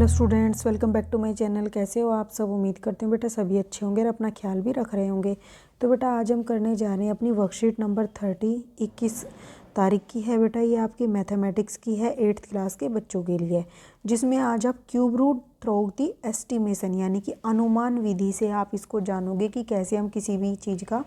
Hello students, welcome back to my channel. कैसे हो आप सब? उम्मीद करते हैं बेटा सभी अच्छे होंगे और अपना ख्याल भी रख रहे होंगे। तो बेटा आज हम करने जा रहे हैं अपनी वर्कशीट नंबर 30, 21 तारीख की है बेटा। ये आपकी मैथमेटिक्स की है, 8th क्लास के बच्चों के लिए, जिसमें आज आप cube root through the estimation यानी कि अनुमान विधि से आप इसको जानोगे कि कैसे हम किसी भी चीज़ का,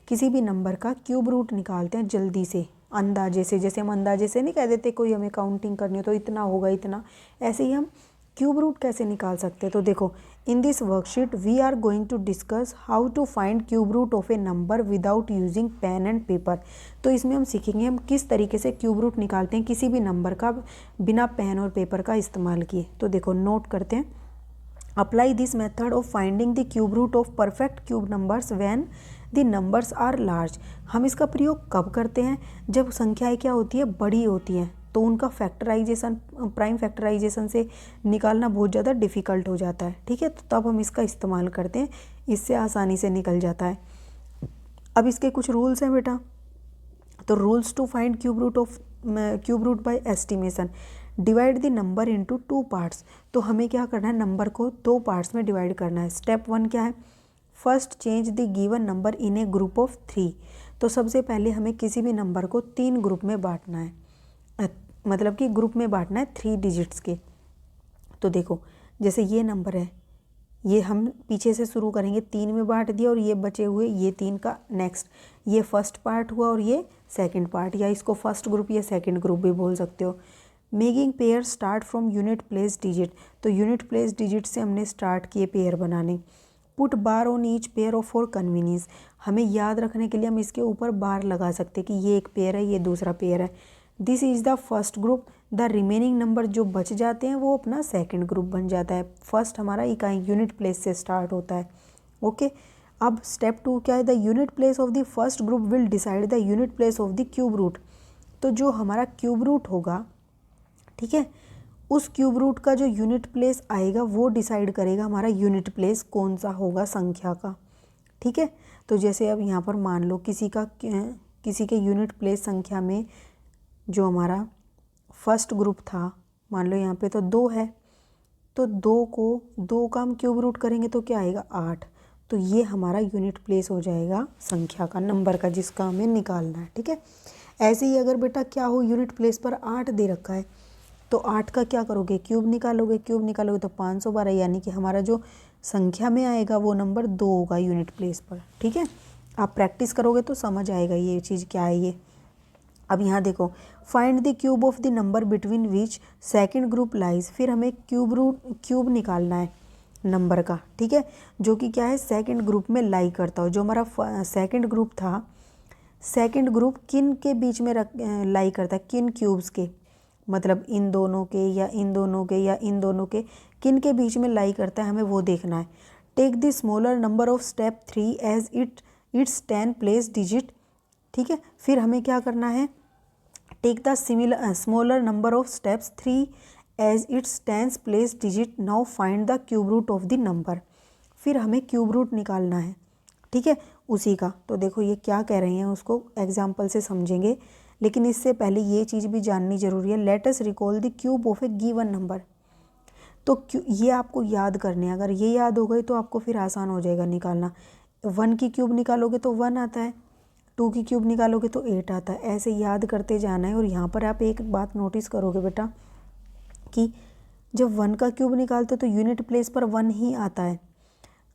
किसी भी नंबर का क्यूब रूट निकालते हैं जल्दी से, अंदाजे से। जैसे हम अंदाजे से नहीं कह देते कोई हमें काउंटिंग करनी हो तो इतना होगा इतना, ऐसे ही हम क्यूब रूट कैसे निकाल सकते हैं। तो देखो, in this worksheet we are going to discuss how to find cube root of a number without using pen and paper. तो इसमें हम सीखेंगे हम किस तरीके से क्यूब रूट निकालते हैं किसी भी नंबर का बिना पेन और पेपर का इस्तेमाल किए। तो देखो नोट करते हैं। Apply this method of finding the cube root of perfect cube numbers when the numbers are large. हम इसका प्रयोग कब करते हैं? जब संख्याएं क्या होती है, बड़ी होती हैं, तो उनका फैक्टराइजेशन, प्राइम फैक्टराइजेशन से निकालना बहुत ज़्यादा डिफ़िकल्ट हो जाता है। ठीक है, तो तब हम इसका इस्तेमाल करते हैं, इससे आसानी से निकल जाता है। अब इसके कुछ रूल्स हैं बेटा। तो rules to find cube root by estimation. Divide the number into 2 parts. तो हमें क्या करना है, नंबर को 2 पार्ट्स में डिवाइड करना है। स्टेप 1 क्या है? First change the given number in A group of 3। तो सबसे पहले हमें किसी भी नंबर को 3 ग्रुप में बांटना है, मतलब कि ग्रुप में बांटना है 3 डिजिट्स के। तो देखो, जैसे ये नंबर है, ये हम पीछे से शुरू करेंगे, 3 में बांट दिया और ये बचे हुए ये 3 का नेक्स्ट, ये फर्स्ट पार्ट हुआ और ये सेकंड पार्ट, या इसको फर्स्ट ग्रुप या सेकंड ग्रुप भी बोल सकते हो। Making pair start from unit place digit. तो यूनिट प्लेस डिजिट से हमने स्टार्ट किए पेयर बनाने। Put bar on each pair of for convenience. हमें याद रखने के लिए हम इसके ऊपर बार लगा सकते हैं कि ये एक पेयर है, ये दूसरा पेयर है। This is the first group. The remaining number जो बच जाते हैं वो अपना सेकंड ग्रुप बन जाता है। फर्स्ट हमारा इकाई यूनिट प्लेस से स्टार्ट होता है। ओके, अब स्टेप 2 क्या है? The unit place of the first group will decide the unit place of the cube root. तो जो हमारा क्यूब रूट होगा, ठीक है, उस क्यूब रूट का जो यूनिट प्लेस आएगा वो डिसाइड करेगा हमारा यूनिट प्लेस कौन सा होगा संख्या का। ठीक है, तो जैसे अब यहाँ पर मान लो किसी के यूनिट प्लेस संख्या में जो हमारा फर्स्ट ग्रुप था, मान लो यहाँ पे तो 2 है, तो 2 का हम क्यूब रूट करेंगे तो क्या आएगा? 8। तो ये हमारा यूनिट प्लेस हो जाएगा संख्या का, नंबर का, जिसका हमें निकालना है। ठीक है, ऐसे ही अगर बेटा क्या हो, यूनिट प्लेस पर 8 दे रखा है, तो 8 का क्या करोगे? क्यूब निकालोगे। क्यूब निकालोगे तो 512, यानी कि हमारा जो संख्या में आएगा वो नंबर 2 होगा यूनिट प्लेस पर। ठीक है, आप प्रैक्टिस करोगे तो समझ आएगा ये चीज़ क्या है ये। अब यहाँ देखो, find the cube of the number between which second group lies. फिर हमें क्यूब निकालना है नंबर का, ठीक है, जो कि क्या है, सेकंड ग्रुप में लाई करता हो। जो हमारा सेकंड ग्रुप था, सेकंड ग्रुप किन के बीच में लाई करता है, किन क्यूब्स के, मतलब इन दोनों के या इन दोनों के या इन दोनों के, किन के बीच में लाई करता है, हमें वो देखना है। Take the smaller number of step 3 as its 10 place digit. ठीक है, फिर हमें क्या करना है? Take the smaller number of steps 3 as its 10th place digit. Now find the cube root of the number. फिर हमें क्यूब रूट निकालना है, ठीक है, उसी का। तो देखो ये क्या कह रहे हैं उसको एग्जाम्पल से समझेंगे, लेकिन इससे पहले ये चीज़ भी जाननी जरूरी है। Let us recall the cube of A given number. तो ये आपको याद करने हैं, अगर ये याद हो गए तो आपको फिर आसान हो जाएगा निकालना। 1 की क्यूब निकालोगे तो 1 आता है, 2 की क्यूब निकालोगे तो 8 आता है, ऐसे याद करते जाना है। और यहाँ पर आप एक बात नोटिस करोगे बेटा कि जब 1 का क्यूब निकालते हो तो यूनिट प्लेस पर 1 ही आता है।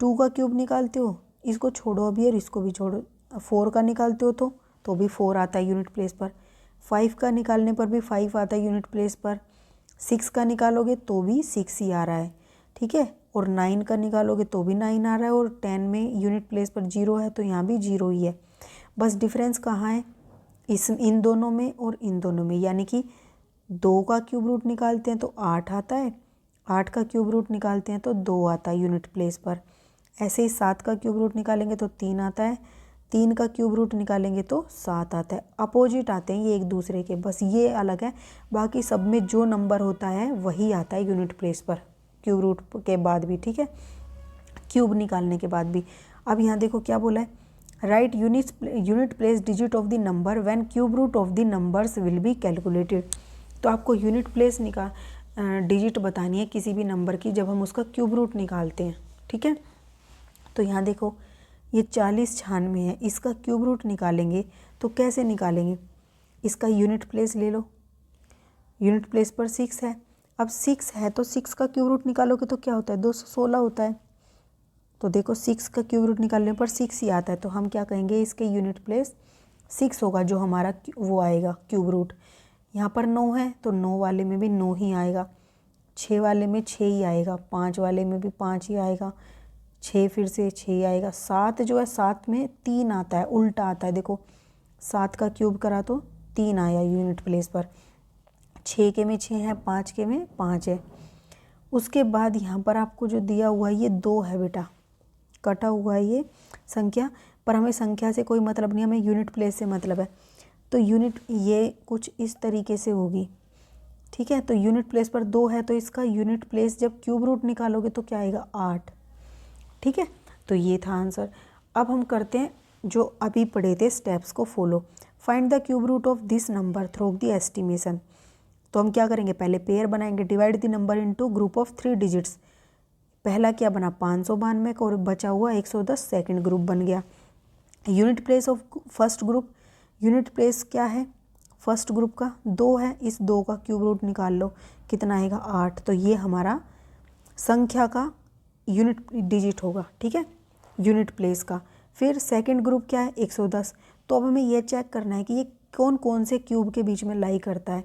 2 का क्यूब निकालते हो, इसको छोड़ो अभी और इसको भी छोड़ो, 4 का निकालते हो तो भी 4 आता है यूनिट प्लेस पर। 5 का निकालने पर भी 5 आता है यूनिट प्लेस पर। 6 का निकालोगे तो भी 6 ही आ रहा है, ठीक है, और 9 का निकालोगे तो भी 9 आ रहा है, और 10 में यूनिट प्लेस पर 0 है तो यहाँ भी 0 ही है। बस डिफरेंस कहाँ है? इन दोनों में और इन दोनों में, यानी कि 2 का क्यूब रूट निकालते हैं तो 8 आता है, 8 का क्यूब रूट निकालते हैं तो 2 आता है यूनिट प्लेस पर। ऐसे ही 7 का क्यूब रूट निकालेंगे तो 3 आता है, 3 का क्यूब रूट निकालेंगे तो 7 आता है। अपोजिट आते हैं ये एक दूसरे के, बस ये अलग है, बाकी सब में जो नंबर होता है वही आता है यूनिट प्लेस पर क्यूब रूट के बाद भी, ठीक है, क्यूब निकालने के बाद भी। अब यहाँ देखो क्या बोला है, right unit place digit of the number when cube root of the numbers will be calculated. तो आपको यूनिट प्लेस डिजिट बतानी है किसी भी नंबर की जब हम उसका क्यूब रूट निकालते हैं, ठीक है। तो यहाँ देखो ये 40 96 है, इसका क्यूब रूट निकालेंगे तो कैसे निकालेंगे, इसका यूनिट प्लेस ले लो, यूनिट प्लेस पर 6 है। अब 6 है तो 6 का क्यूब रूट निकालोगे तो क्या होता है, 216 होता है। तो देखो 6 का क्यूब रूट निकालने पर 6 ही आता है, तो हम क्या कहेंगे, इसके यूनिट प्लेस 6 होगा जो हमारा वो आएगा क्यूब रूट। यहाँ पर 9 है तो 9 वाले में भी 9 ही आएगा, 6 वाले में 6 ही आएगा, 5 वाले में भी 5 ही आएगा, 6 फिर से 6 ही आएगा। 7 जो है 7 में 3 आता है, उल्टा आता है। देखो 7 का क्यूब करा तो 3 आया यूनिट प्लेस पर, 6 के में 6 है, 5 के में 5 है। उसके बाद यहाँ पर आपको जो दिया हुआ है ये 2 है बेटा, कटा हुआ है ये संख्या, पर हमें संख्या से कोई मतलब नहीं, हमें यूनिट प्लेस से मतलब है। तो यूनिट ये कुछ इस तरीके से होगी, ठीक है। तो यूनिट प्लेस पर 2 है तो इसका यूनिट प्लेस जब क्यूब रूट निकालोगे तो क्या आएगा, 8, ठीक है। तो ये था आंसर। अब हम करते हैं जो अभी पढ़े थे स्टेप्स को follow. Find the cube root of this number through the estimation. तो हम क्या करेंगे, पहले पेयर बनाएंगे, divide the number into group of 3 digits. पहला क्या बना 592 का और बचा हुआ 110 सेकंड ग्रुप बन गया। Unit place of first group, unit place क्या है फर्स्ट ग्रुप का, 2 है, इस 2 का क्यूब रूट निकाल लो, कितना आएगा 8। तो ये हमारा संख्या का यूनिट डिजिट होगा, ठीक है, यूनिट प्लेस का। फिर सेकंड ग्रुप क्या है 110। तो अब हमें ये चेक करना है कि ये कौन कौन से क्यूब के बीच में लाई करता है।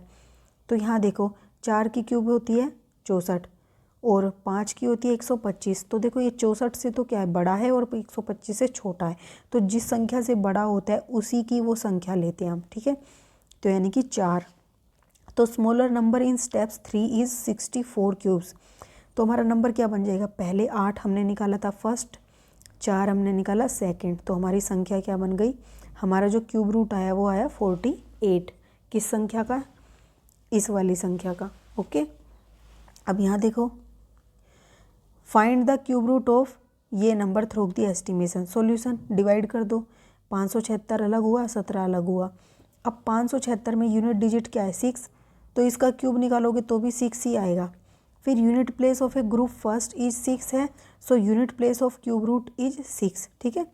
तो यहाँ देखो 4 की क्यूब होती है 64 और 5 की होती है 125। तो देखो ये 64 से तो क्या है बड़ा है और 125 से छोटा है, तो जिस संख्या से बड़ा होता है उसी की वो संख्या लेते हैं हम, ठीक है। तो यानी कि 4। तो smaller number in steps 3 is 64 cubes. तो हमारा नंबर क्या बन जाएगा, पहले 8 हमने निकाला था फर्स्ट, 4 हमने निकाला सेकंड, तो हमारी संख्या क्या बन गई, हमारा जो क्यूब रूट आया वो आया 48। किस संख्या का, इस वाली संख्या का, ओके। अब यहाँ देखो find the cube root of ये number through the estimation. Solution divide कर दो, 576 अलग हुआ, 17 अलग हुआ। अब 576 में यूनिट डिजिट क्या है 6, तो इसका क्यूब निकालोगे तो भी 6 ही आएगा। फिर unit place of a group first is 6 है, so unit place of cube root is 6, ठीक है।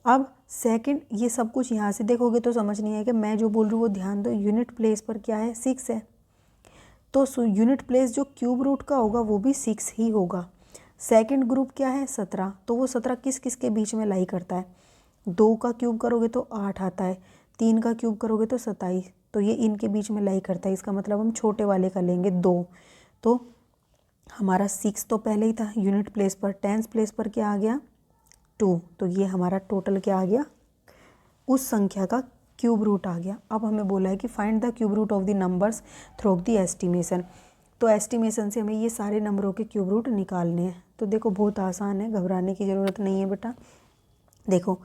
अब सेकंड, ये सब कुछ यहाँ से देखोगे तो समझ नहीं आएगा, मैं जो बोल रही हूँ वो ध्यान दो। यूनिट प्लेस पर क्या है 6 है, तो यूनिट प्लेस जो क्यूब रूट का होगा वो भी 6 ही होगा। सेकंड ग्रुप क्या है 17, तो वो 17 किस किस के बीच में लाई करता है, 2 का क्यूब करोगे तो 8 आता है, 3 का क्यूब करोगे तो 27, तो ये इनके बीच में लाई करता है। इसका मतलब हम छोटे वाले का लेंगे 2। तो हमारा 6 तो पहले ही था यूनिट प्लेस पर, टेंस प्लेस पर क्या आ गया 2, तो ये हमारा टोटल क्या आ गया, उस संख्या का क्यूब रूट आ गया। अब हमें बोला है कि find the cube root of the numbers through the estimation. तो एस्टिमेशन से हमें ये सारे नंबरों के क्यूब रूट निकालने हैं। तो देखो बहुत आसान है, घबराने की ज़रूरत नहीं है बेटा। देखो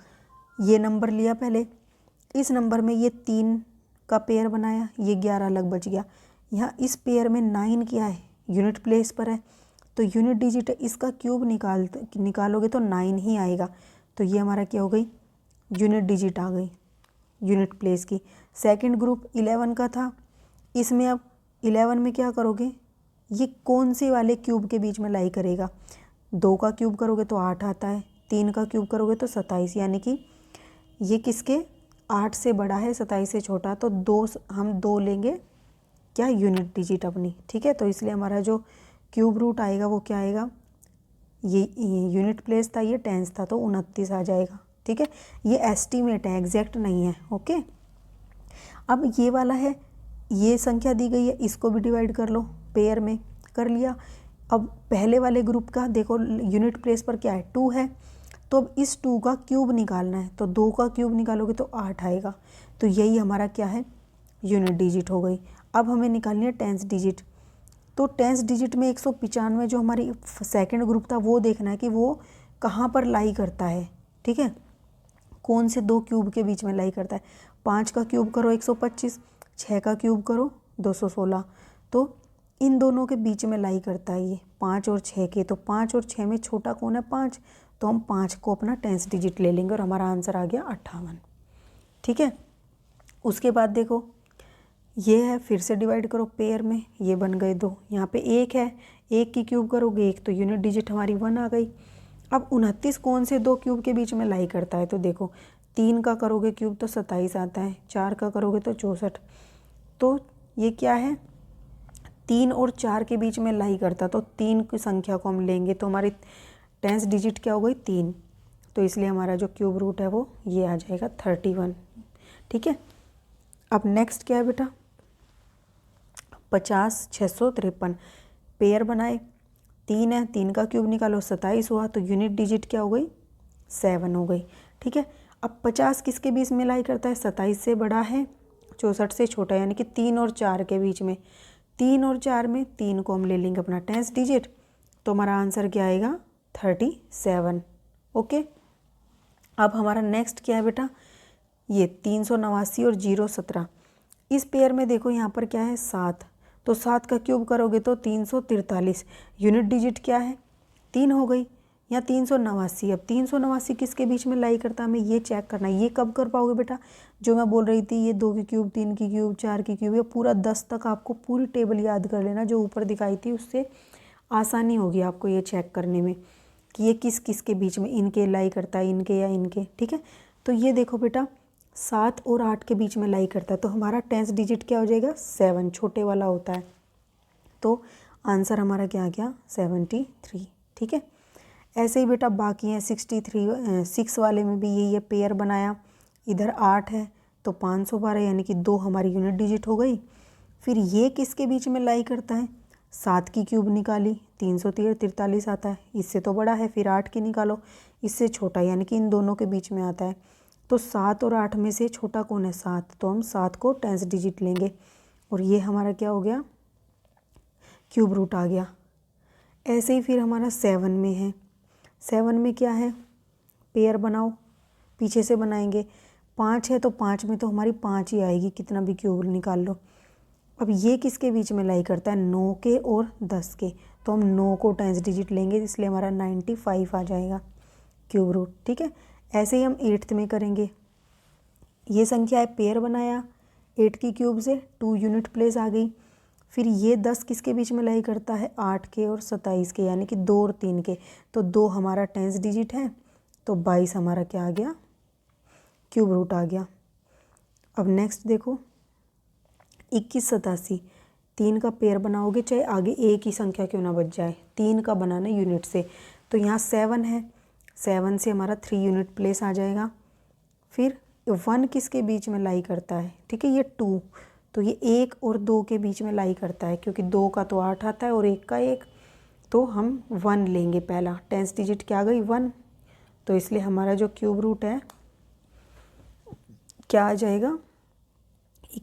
ये नंबर लिया पहले, इस नंबर में ये 3 का पेयर बनाया, ये 11 अलग बच गया। यहाँ इस पेयर में 9 क्या है, यूनिट प्लेस पर है, तो यूनिट डिजिट इसका क्यूब निकालोगे तो 9 ही आएगा। तो ये हमारा क्या हो गई, यूनिट डिजिट आ गई यूनिट प्लेस की। सेकंड ग्रुप 11 का था, इसमें अब 11 में क्या करोगे, ये कौन से वाले क्यूब के बीच में लाई करेगा, 2 का क्यूब करोगे तो 8 आता है, 3 का क्यूब करोगे तो 27, यानी कि ये किसके 8 से बड़ा है 27 से छोटा, तो 2 हम 2 लेंगे क्या यूनिट डिजिट अपनी, ठीक है। तो इसलिए हमारा जो क्यूब रूट आएगा वो क्या आएगा, ये यूनिट प्लेस था, ये टेंस था, तो 29 आ जाएगा, ठीक है। ये एस्टीमेट है, एग्जैक्ट नहीं है, ओके। अब ये वाला है, ये संख्या दी गई है, इसको भी डिवाइड कर लो, पेयर में कर लिया। अब पहले वाले ग्रुप का देखो यूनिट प्लेस पर क्या है 2 है, तो अब इस 2 का क्यूब निकालना है, तो 2 का क्यूब निकालोगे तो 8 आएगा। तो यही हमारा क्या है, यूनिट डिजिट हो गई। अब हमें निकालनी है टेंस डिजिट। तो टेंस डिजिट में 195 जो हमारी सेकंड ग्रुप था वो देखना है कि वो कहाँ पर लाई करता है, ठीक है, कौन से 2 क्यूब के बीच में लाई करता है। 5 का क्यूब करो 125, 6 का क्यूब करो 216, तो इन दोनों के बीच में लाई करता है ये 5 और 6 के। तो 5 और 6 में छोटा कौन है 5, तो हम 5 को अपना टेंस डिजिट ले लेंगे और हमारा आंसर आ गया 58, ठीक है। उसके बाद देखो ये है, फिर से डिवाइड करो पेयर में, ये बन गए 2। यहाँ पे 1 है, 1 की क्यूब करोगे 1 तो यूनिट डिजिट हमारी 1 आ गई। अब 29 कौन से 2 क्यूब के बीच में लाई करता है, तो देखो 3 का करोगे क्यूब तो 27 आता है, 4 का करोगे तो 64। तो ये क्या है, 3 और 4 के बीच में लाई करता, तो 3 की संख्या को हम लेंगे तो हमारी 10th डिजिट क्या हो गई 3। तो इसलिए हमारा जो क्यूब रूट है वो ये आ जाएगा 31। ठीक है। अब नेक्स्ट क्या है बेटा, 50 653 पेयर बनाए, 3 है, 3 का क्यूब निकालो 27 हुआ, तो यूनिट डिजिट क्या हो गई 7 हो गई। ठीक है। अब 50 किसके बीच में लाई करता है, 27 से बड़ा है, 64 से छोटा है, यानी कि 3 और 4 के बीच में। 3 और 4 में 3 को हम ले लेंगे अपना 10th डिजिट, तो हमारा आंसर क्या आएगा 37। ओके। अब हमारा नेक्स्ट क्या है बेटा, ये 389 और 017। इस पेयर में देखो यहाँ पर क्या है 7, तो 7 का क्यूब करोगे तो 343, यूनिट डिजिट क्या है 3 हो गई। या 389, अब 389 किसके बीच में लाई करता है, हमें ये चेक करना है। ये कब कर पाओगे बेटा, जो मैं बोल रही थी ये 2 की क्यूब, 3 की क्यूब, 4 की क्यूब, ये पूरा 10 तक आपको पूरी टेबल याद कर लेना जो ऊपर दिखाई थी, उससे आसानी होगी आपको ये चेक करने में कि ये किस किस के बीच में इनके लाई करता है, इनके या इनके। ठीक है। तो ये देखो बेटा 7 और 8 के बीच में लाई करता है, तो हमारा 10th डिजिट क्या हो जाएगा 7, छोटे वाला होता है। तो आंसर हमारा क्या आ गया 73। ठीक है। ऐसे ही बेटा बाकी हैं 6 वाले में भी यही है, पेयर बनाया, इधर 8 है तो 512, यानी कि 2 हमारी यूनिट डिजिट हो गई। फिर ये किसके बीच में लाई करता है, 7 की क्यूब निकाली 343 आता है, इससे तो बड़ा है। फिर 8 की निकालो, इससे छोटा, यानी कि इन दोनों के बीच में आता है। तो 7 और 8 में से छोटा कौन है 7, तो हम 7 को 10th डिजिट लेंगे, और ये हमारा क्या हो गया क्यूब रूट आ गया। ऐसे ही फिर हमारा 7 में है, 7 में क्या है, पेयर बनाओ, पीछे से बनाएंगे। 5 है तो 5 में तो हमारी 5 ही आएगी, कितना भी क्यूब निकाल लो। अब ये किसके बीच में लाई करता है, 9 के और 10 के, तो हम 9 को 10th डिजिट लेंगे, इसलिए हमारा 95 आ जाएगा क्यूब रूट। ठीक है। ऐसे ही हम 8th में करेंगे, ये संख्या है, पेयर बनाया, 8 की क्यूब से 2 यूनिट प्लेस आ गई। फिर ये 10 किसके बीच में लाई करता है, 8 के और 27 के, यानी कि 2 और 3 के, तो 2 हमारा 10th डिजिट है, तो 22 हमारा क्या आ गया क्यूब रूट आ गया। अब नेक्स्ट देखो 2187, 3 का पेयर बनाओगे, चाहे आगे एक ही संख्या क्यों ना बच जाए, 3 का बनाना यूनिट से। तो यहाँ 7 है, 7 से हमारा 3 यूनिट प्लेस आ जाएगा। फिर 1 किसके बीच में लाई करता है, ठीक है, ये 2, तो ये 1 और 2 के बीच में लाई करता है, क्योंकि 2 का तो 8 आता है और 1 का 1, तो हम 1 लेंगे पहला। 10th डिजिट क्या आ गई 1, तो इसलिए हमारा जो क्यूब रूट है क्या आ जाएगा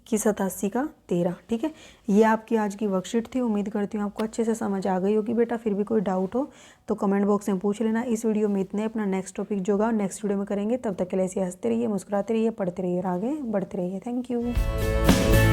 2187 का 13। ठीक है। ये आपकी आज की वर्कशीट थी, उम्मीद करती हूँ आपको अच्छे से समझ आ गई होगी बेटा। फिर भी कोई डाउट हो तो कमेंट बॉक्स में पूछ लेना। इस वीडियो में इतने, अपना नेक्स्ट टॉपिक जो होगा नेक्स्ट वीडियो में करेंगे। तब तक के लिए ऐसे हंसते रहिए, मुस्कुराते रहिए, पढ़ते रहिए और आगे बढ़ते रहिए। Thank you.